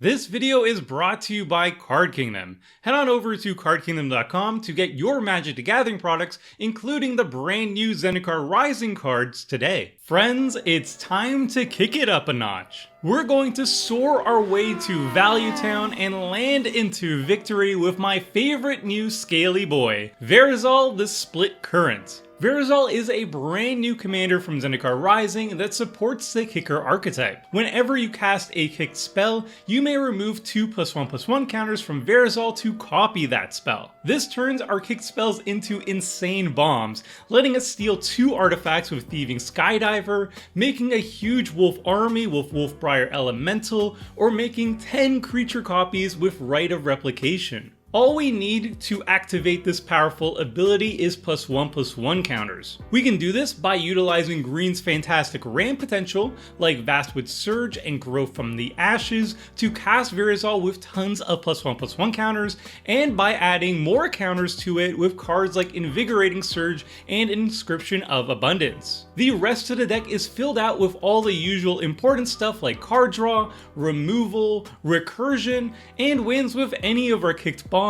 This video is brought to you by Card Kingdom. Head on over to cardkingdom.com to get your Magic the Gathering products, including the brand new Zendikar Rising cards today. Friends, it's time to kick it up a notch. We're going to soar our way to Value Town and land into victory with my favorite new scaly boy, Verazol the Split Current. Verazol is a brand new commander from Zendikar Rising that supports the Kicker archetype. Whenever you cast a kicked spell, you may remove 2+1/+1 counters from Verazol to copy that spell. This turns our kicked spells into insane bombs, letting us steal 2 artifacts with Thieving Skydiver, making a huge wolf army with Wolfbriar Elemental, or making 10 creature copies with Rite of Replication. All we need to activate this powerful ability is +1/+1 counters. We can do this by utilizing green's fantastic ramp potential, like Vastwood Surge and Growth from the Ashes, to cast Verazol with tons of +1/+1 counters, and by adding more counters to it with cards like Invigorating Surge and Inscription of Abundance. The rest of the deck is filled out with all the usual important stuff like card draw, removal, recursion, and wins with any of our kicked bombs,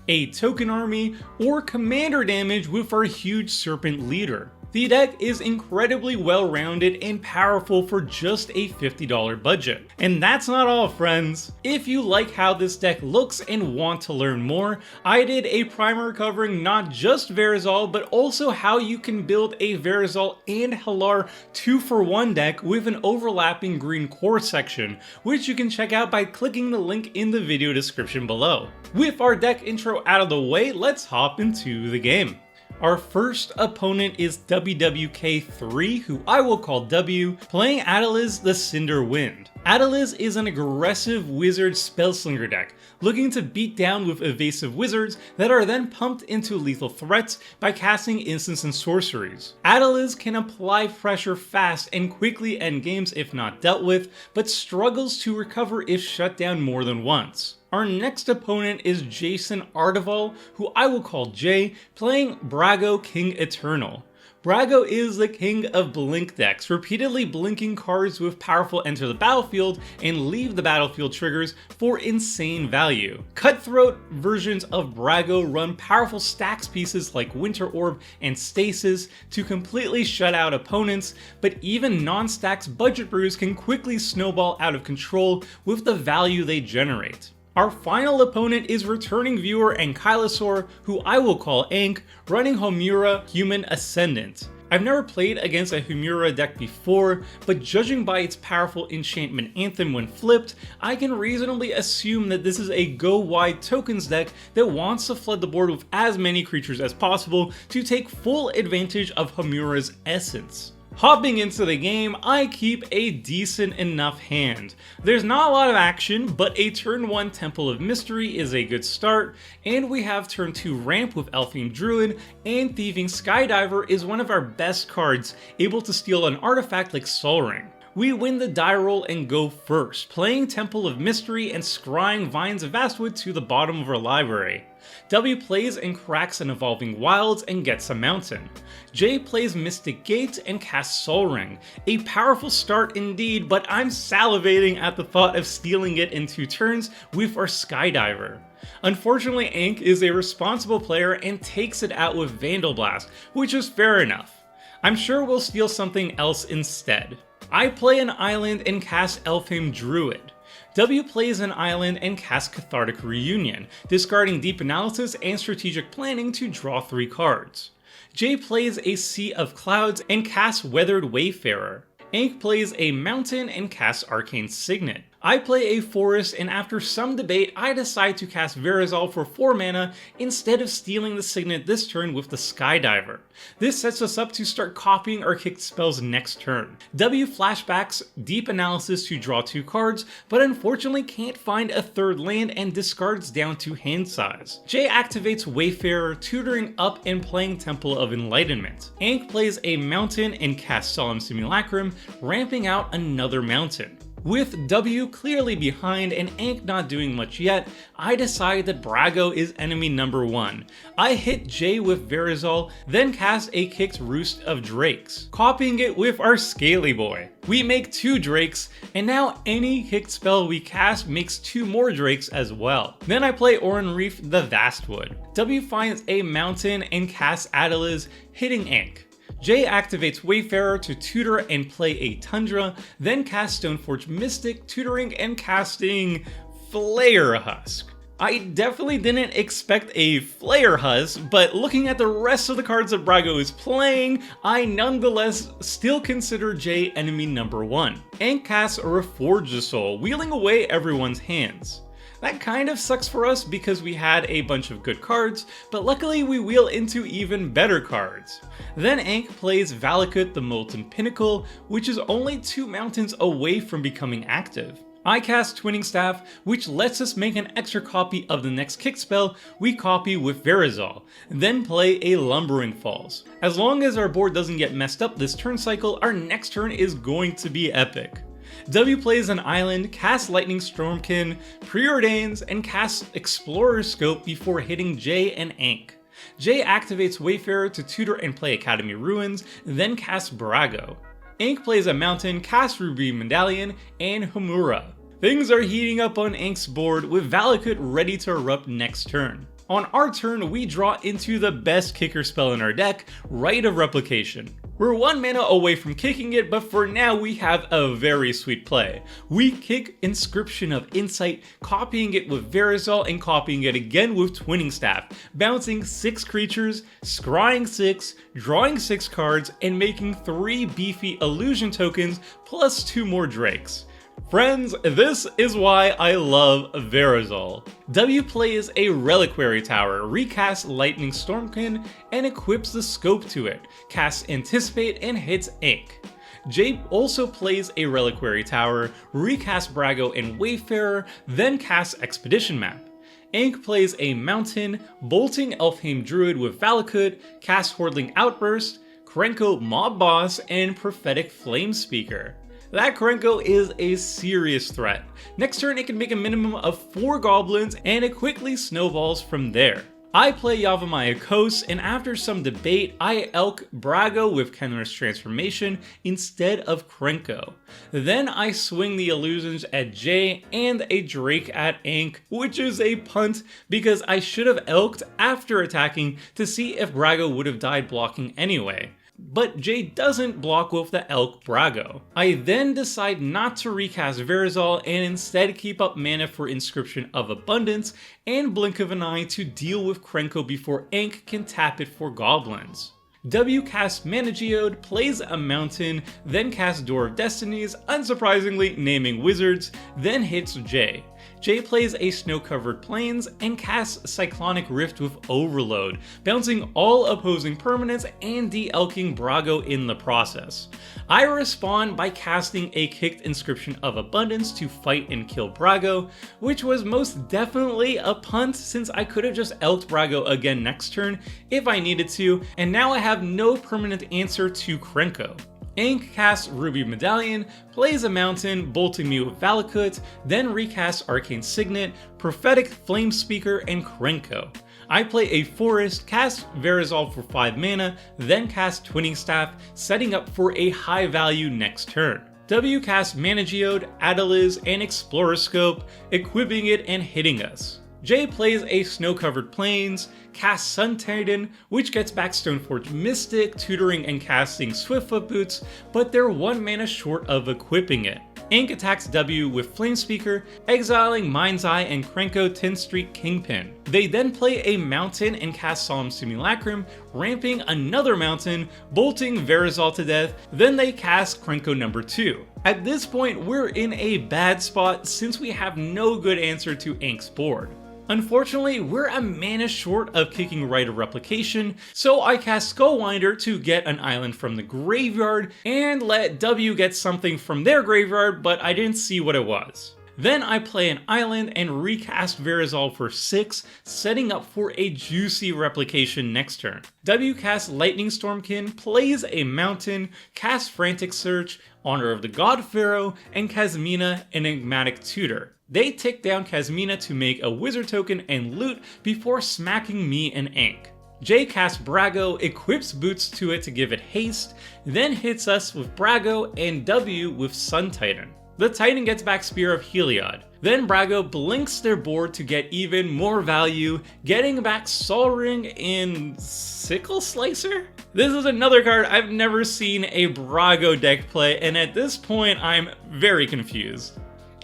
a token army, or commander damage with our huge Serpent Leader. The deck is incredibly well-rounded and powerful for just a $50 budget. And that's not all, friends. If you like how this deck looks and want to learn more, I did a primer covering not just Verazol, but also how you can build a Verazol and Hallar 2-for-1 deck with an overlapping green core section, which you can check out by clicking the link in the video description below. With our deck intro out of the way, let's hop into the game. Our first opponent is WWK3, who I will call W, playing Adeliz the Cinder Wind. Adeliz is an aggressive wizard spellslinger deck, looking to beat down with evasive wizards that are then pumped into lethal threats by casting instants and sorceries. Adeliz can apply pressure fast and quickly end games if not dealt with, but struggles to recover if shut down more than once. Our next opponent is Jason Ardeval, who I will call Jay, playing Brago King Eternal. Brago is the king of blink decks, repeatedly blinking cards with powerful enter the battlefield and leave the battlefield triggers for insane value. Cutthroat versions of Brago run powerful stacks pieces like Winter Orb and Stasis to completely shut out opponents, but even non-stacks budget brews can quickly snowball out of control with the value they generate. Our final opponent is returning viewer Ankylosaur, who I will call Ank, running Homura Human Ascendant. I've never played against a Homura deck before, but judging by its powerful enchantment Anthem when flipped, I can reasonably assume that this is a go-wide tokens deck that wants to flood the board with as many creatures as possible to take full advantage of Homura's essence. Hopping into the game, I keep a decent enough hand. There's not a lot of action, but a turn 1 Temple of Mystery is a good start, and we have turn 2 Ramp with Elfheim Druid, and Thieving Skydiver is one of our best cards, able to steal an artifact like Sol Ring. We win the die roll and go first, playing Temple of Mystery and scrying Vines of Vastwood to the bottom of our library. W plays and cracks an Evolving Wilds and gets a mountain. J plays Mystic Gate and casts Sol Ring. A powerful start indeed, but I'm salivating at the thought of stealing it in 2 turns with our Skydiver. Unfortunately, Ank is a responsible player and takes it out with Vandal Blast, which is fair enough. I'm sure we'll steal something else instead. I play an island and cast Elfheim Druid. W plays an island and casts Cathartic Reunion, discarding Deep Analysis and Strategic Planning to draw 3 cards. J plays a Sea of Clouds and casts Weathered Wayfarer. Ank plays a mountain and casts Arcane Signet. I play a forest, and after some debate, I decide to cast Verazol for 4 mana instead of stealing the Signet this turn with the Skydiver. This sets us up to start copying our kicked spells next turn. W flashbacks Deep Analysis to draw 2 cards, but unfortunately can't find a 3rd land and discards down to hand size. J activates Wayfarer, tutoring up and playing Temple of Enlightenment. Ank plays a mountain and casts Solemn Simulacrum, ramping out another mountain. With W clearly behind and Ank not doing much yet, I decide that Brago is enemy number 1. I hit J with Verazol, then cast a kicked Roost of Drakes, copying it with our Scaly Boy. We make 2 Drakes, and now any kicked spell we cast makes 2 more Drakes as well. Then I play Oran Reef the Vastwood. W finds a mountain and casts Adeliz, hitting Ank. J activates Wayfarer to tutor and play a Tundra, then casts Stoneforge Mystic, tutoring and casting Flare Husk. I definitely didn't expect a Flare Husk, but looking at the rest of the cards that Brago is playing, I nonetheless still consider J enemy number 1. Ank casts Reforge-a-Soul, wheeling away everyone's hands. That kind of sucks for us because we had a bunch of good cards, but luckily we wheel into even better cards. Then Ank plays Valakut the Molten Pinnacle, which is only 2 mountains away from becoming active. I cast Twinning Staff, which lets us make an extra copy of the next kick spell we copy with Verazol, then play a Lumbering Falls. As long as our board doesn't get messed up this turn cycle, our next turn is going to be epic. W plays an island, casts Lightning Stormkin, preordains, and casts Explorer Scope before hitting J and Ank. J activates Wayfarer to tutor and play Academy Ruins, then casts Brago. Ank plays a mountain, casts Ruby Medallion, and Homura. Things are heating up on Ank's board with Valakut ready to erupt next turn. On our turn, we draw into the best kicker spell in our deck, Rite of Replication. We're 1 mana away from kicking it, but for now we have a very sweet play. We kick Inscription of Insight, copying it with Verazol and copying it again with Twinning Staff, bouncing 6 creatures, scrying 6, drawing 6 cards, and making 3 beefy illusion tokens plus 2 more Drakes. Friends, this is why I love Verazol. W plays a Reliquary Tower, recasts Lightning Stormkin, and equips the scope to it, casts Anticipate and hits Ank. J also plays a Reliquary Tower, recasts Brago and Wayfarer, then casts Expedition Map. Ank plays a mountain, bolting Elfheim Druid with Valakut, casts Hordling Outburst, Krenko Mob Boss, and Prophetic Flame Speaker. That Krenko is a serious threat. Next turn it can make a minimum of 4 goblins and it quickly snowballs from there. I play Yavimaya Coast, and after some debate I elk Brago with Kenra's Transformation instead of Krenko. Then I swing the illusions at J and a Drake at Ank, which is a punt because I should have elked after attacking to see if Brago would have died blocking anyway. But J doesn't block with the Elk Brago. I then decide not to recast Verazol and instead keep up mana for Inscription of Abundance and Blink of an Eye to deal with Krenko before Ank can tap it for goblins. W casts Mana Geode, plays a mountain, then casts Door of Destinies, unsurprisingly naming wizards, then hits J. J plays a Snow-Covered Plains and casts Cyclonic Rift with Overload, bouncing all opposing permanents and de-elking Brago in the process. I respond by casting a kicked Inscription of Abundance to fight and kill Brago, which was most definitely a punt since I could have just elked Brago again next turn if I needed to, and now I have no permanent answer to Krenko. Ank casts Ruby Medallion, plays a mountain, bolting me with Valakut, then recasts Arcane Signet, Prophetic Flame Speaker, and Krenko. I play a forest, cast Verazol for 5 mana, then cast Twinning Staff, setting up for a high value next turn. W casts Mana Geode, Adeliz, and Explorer Scope, equipping it and hitting us. J plays a Snow-Covered Plains, casts Sun Titan, which gets back Stoneforge Mystic, tutoring and casting Swiftfoot Boots, but they're 1 mana short of equipping it. Ank attacks W with Flame Speaker, exiling Mind's Eye and Krenko 10th Street Kingpin. They then play a mountain and cast Solemn Simulacrum, ramping another mountain, bolting Verazol to death, then they cast Krenko number 2. At this point, we're in a bad spot since we have no good answer to Ank's board. Unfortunately, we're a mana short of kicking Rite of Replication, so I cast Skullwinder to get an island from the graveyard and let W get something from their graveyard, but I didn't see what it was. Then I play an island and recast Verazol for 6, setting up for a juicy replication next turn. W casts Lightning Stormkin, plays a mountain, casts Frantic Search, Honor of the God Pharaoh, and Kazmina, Enigmatic Tutor. They tick down Kazmina to make a wizard token and loot before smacking me and Ink. J casts Brago, equips Boots to it to give it haste, then hits us with Brago and W with Sun Titan. The Titan gets back Spear of Heliod. Then Brago blinks their board to get even more value, getting back Sol Ring and Sickle Slicer? This is another card I've never seen a Brago deck play, and at this point I'm very confused.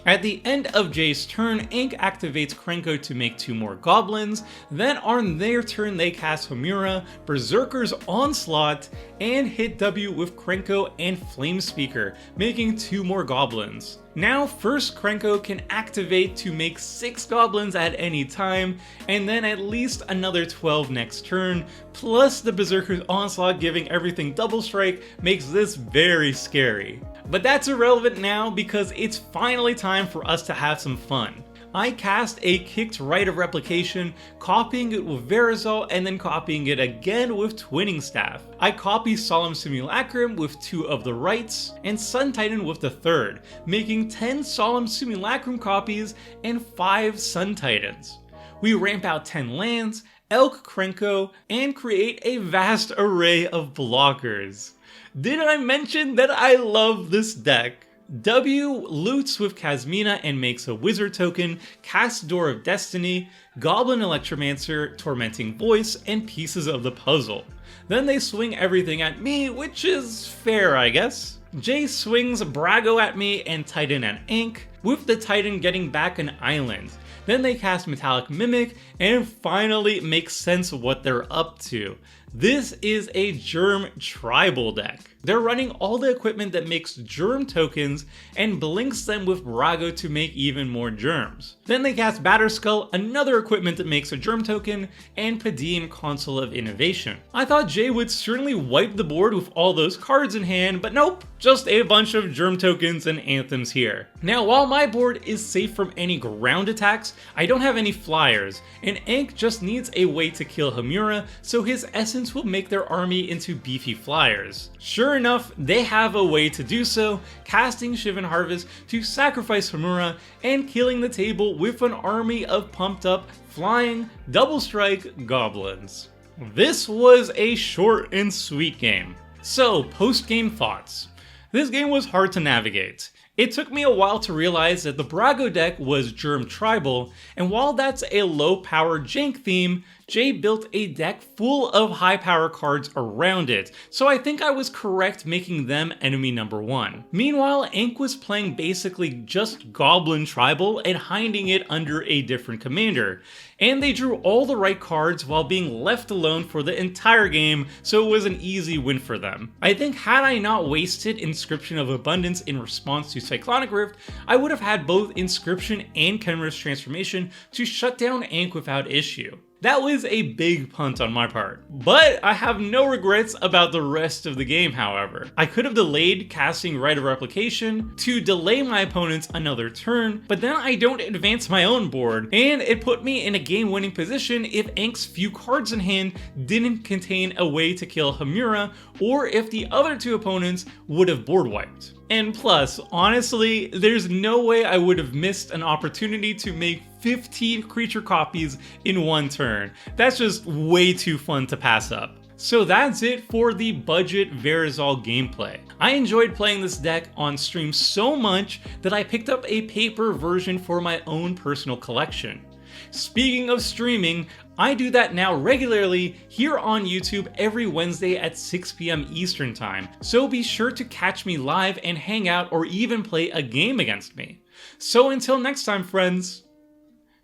At the end of Jay's turn, Ink activates Krenko to make 2 more goblins, then on their turn they cast Homura, Berserker's Onslaught, and hit W with Krenko and Flame Speaker, making 2 more goblins. Now first Krenko can activate to make 6 goblins at any time, and then at least another 12 next turn, plus the Berserker's Onslaught giving everything double strike makes this very scary. But that's irrelevant now because it's finally time for us to have some fun. I cast a Kicked Rite of Replication, copying it with Verazol and then copying it again with Twinning Staff. I copy Solemn Simulacrum with 2 of the rights, and Sun Titan with the 3rd, making 10 Solemn Simulacrum copies and 5 Sun Titans. We ramp out 10 lands, Elk Krenko, and create a vast array of blockers. Did I mention that I love this deck? W loots with Kazmina and makes a wizard token, casts Door of Destiny, Goblin Electromancer, Tormenting Voice, and pieces of the puzzle. Then they swing everything at me, which is fair, I guess. Jay swings Brago at me and Titan at Ink, with the Titan getting back an island. Then they cast Metallic Mimic and finally make sense of what they're up to. This is a Germ tribal deck. They're running all the equipment that makes germ tokens and blinks them with Brago to make even more germs. Then they cast Batterskull, another equipment that makes a germ token, and Padian Console of Innovation. I thought Jay would certainly wipe the board with all those cards in hand, but nope, just a bunch of germ tokens and anthems here. Now while my board is safe from any ground attacks, I don't have any flyers, and Ink just needs a way to kill Homura, so his essence will make their army into beefy flyers. Sure enough, they have a way to do so, casting Shivan Harvest to sacrifice Homura and killing the table with an army of pumped up, flying, double strike goblins. This was a short and sweet game. So, post-game thoughts. This game was hard to navigate. It took me a while to realize that the Brago deck was Germ Tribal, and while that's a low power jank theme, Jay built a deck full of high power cards around it, so I think I was correct making them enemy number 1. Meanwhile, Ink was playing basically just Goblin Tribal and hiding it under a different commander, and they drew all the right cards while being left alone for the entire game, so it was an easy win for them. I think had I not wasted Inscription of Abundance in response to Cyclonic Rift, I would have had both Inscription and Kenra's Transformation to shut down Ink without issue. That was a big punt on my part. But I have no regrets about the rest of the game, however. I could have delayed casting Rite of Replication to delay my opponents another turn, but then I don't advance my own board, and it put me in a game-winning position if Ink's few cards in hand didn't contain a way to kill Homura, or if the other 2 opponents would have board wiped. And plus, honestly, there's no way I would have missed an opportunity to make 15 creature copies in one turn. That's just way too fun to pass up. So that's it for the budget Verazol gameplay. I enjoyed playing this deck on stream so much that I picked up a paper version for my own personal collection. Speaking of streaming, I do that now regularly here on YouTube every Wednesday at 6 p.m. Eastern Time, so be sure to catch me live and hang out or even play a game against me. So until next time, friends,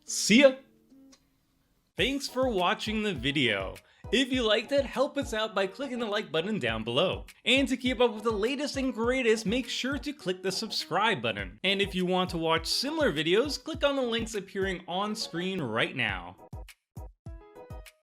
see ya! Thanks for watching the video. If you liked it, help us out by clicking the like button down below. And to keep up with the latest and greatest, make sure to click the subscribe button. And if you want to watch similar videos, click on the links appearing on screen right now.